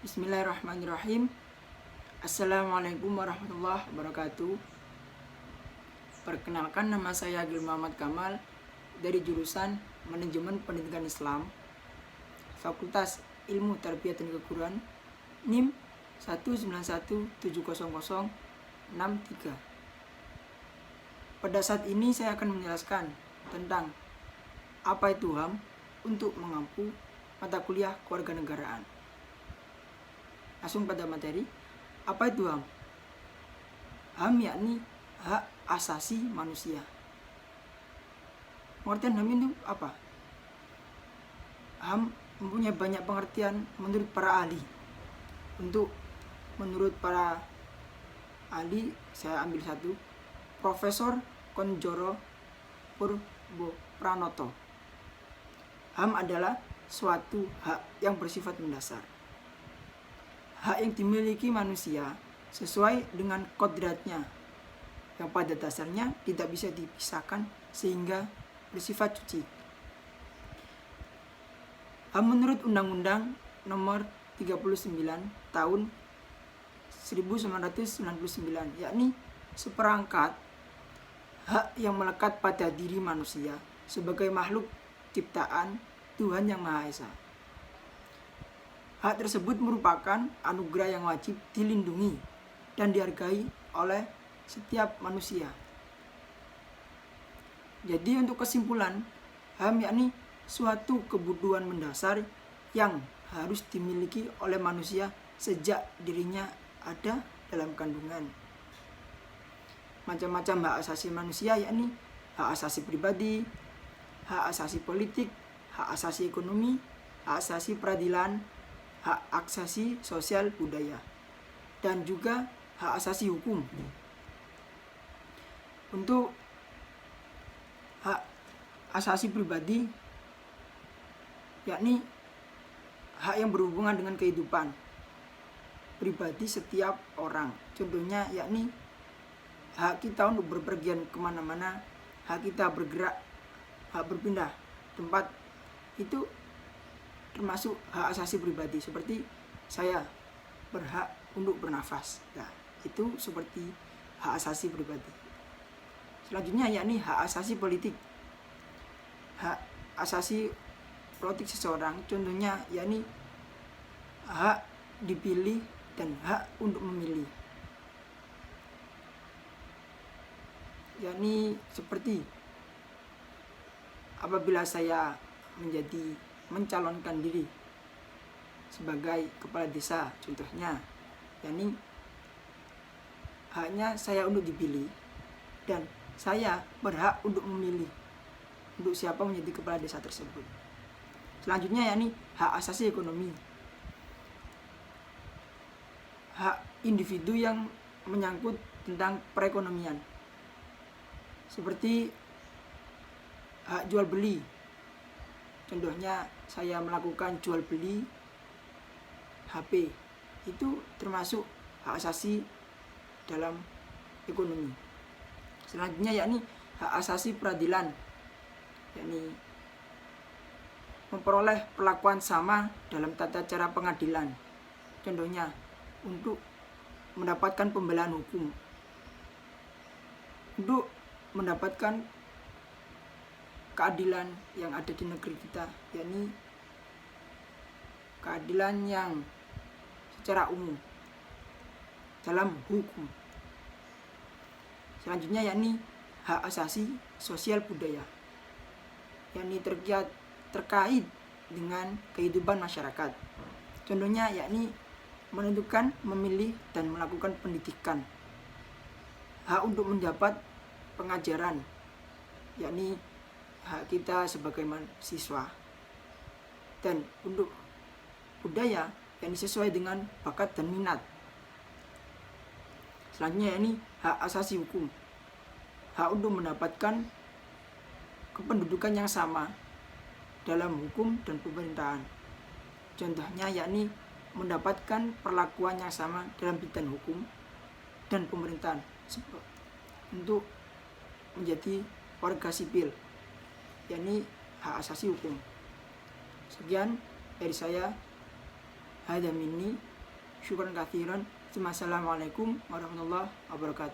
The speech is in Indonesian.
Bismillahirrahmanirrahim. Assalamualaikum warahmatullahi wabarakatuh. Perkenalkan, nama saya Agil Muhammad Kamal dari jurusan Manajemen Pendidikan Islam, Fakultas Ilmu Tarbiyah dan Keguruan, NIM 191700063. Pada saat ini saya akan menjelaskan tentang apa itu HAM untuk mengampu mata kuliah kewarganegaraan. Langsung pada materi. Apa itu HAM? HAM yakni hak asasi manusia. Pengertian HAM itu apa? HAM mempunyai banyak pengertian menurut para ahli. Menurut para ahli, saya ambil satu, Profesor Konjoro Purbopranoto. HAM adalah suatu hak yang bersifat mendasar, hak yang dimiliki manusia sesuai dengan kodratnya, yang pada dasarnya tidak bisa dipisahkan sehingga bersifat suci. HAM menurut Undang-Undang Nomor 39 Tahun 1999, yakni seperangkat hak yang melekat pada diri manusia sebagai makhluk ciptaan Tuhan Yang Maha Esa. Hak tersebut merupakan anugerah yang wajib dilindungi dan dihargai oleh setiap manusia. Jadi untuk kesimpulan, HAM yakni suatu kebutuhan mendasar yang harus dimiliki oleh manusia sejak dirinya ada dalam kandungan. Macam-macam hak asasi manusia yakni hak asasi pribadi, hak asasi politik, hak asasi ekonomi, hak asasi peradilan, hak asasi sosial budaya, dan juga hak asasi hukum. Untuk hak asasi pribadi yakni hak yang berhubungan dengan kehidupan pribadi setiap orang. Contohnya yakni hak kita untuk berpergian kemana-mana, hak kita bergerak, hak berpindah tempat, itu termasuk hak asasi pribadi. Seperti saya berhak untuk bernafas, nah itu seperti hak asasi pribadi. Selanjutnya yakni hak asasi politik. Hak asasi politik seseorang contohnya yakni hak dipilih dan hak untuk memilih, yakni seperti apabila saya mencalonkan diri sebagai kepala desa contohnya, yakni haknya saya untuk dipilih dan saya berhak untuk memilih untuk siapa menjadi kepala desa tersebut. Selanjutnya yakni hak asasi ekonomi. Hak individu yang menyangkut tentang perekonomian, seperti hak jual beli. Contohnya saya melakukan jual beli HP, itu termasuk hak asasi dalam ekonomi. Selanjutnya yakni hak asasi peradilan, yakni memperoleh perlakuan sama dalam tata cara pengadilan. Contohnya untuk mendapatkan pembelaan hukum, untuk mendapatkan keadilan yang ada di negeri kita, yakni keadilan yang secara umum dalam hukum. Selanjutnya yakni hak asasi sosial budaya, yakni terkait dengan kehidupan masyarakat. Contohnya yakni menentukan, memilih, dan melakukan pendidikan. Hak untuk mendapat pengajaran, yakni hak kita sebagai mahasiswa. Dan untuk budaya yang sesuai dengan bakat dan minat. Selanjutnya ini hak asasi hukum, hak untuk mendapatkan kependudukan yang sama dalam hukum dan pemerintahan. Contohnya yakni mendapatkan perlakuan yang sama dalam bidang hukum dan pemerintahan untuk menjadi warga sipil, yakni hak asasi hukum. Sekian dari saya. Hadza minni Syukran katsiran. Assalamualaikum warahmatullahi wabarakatuh.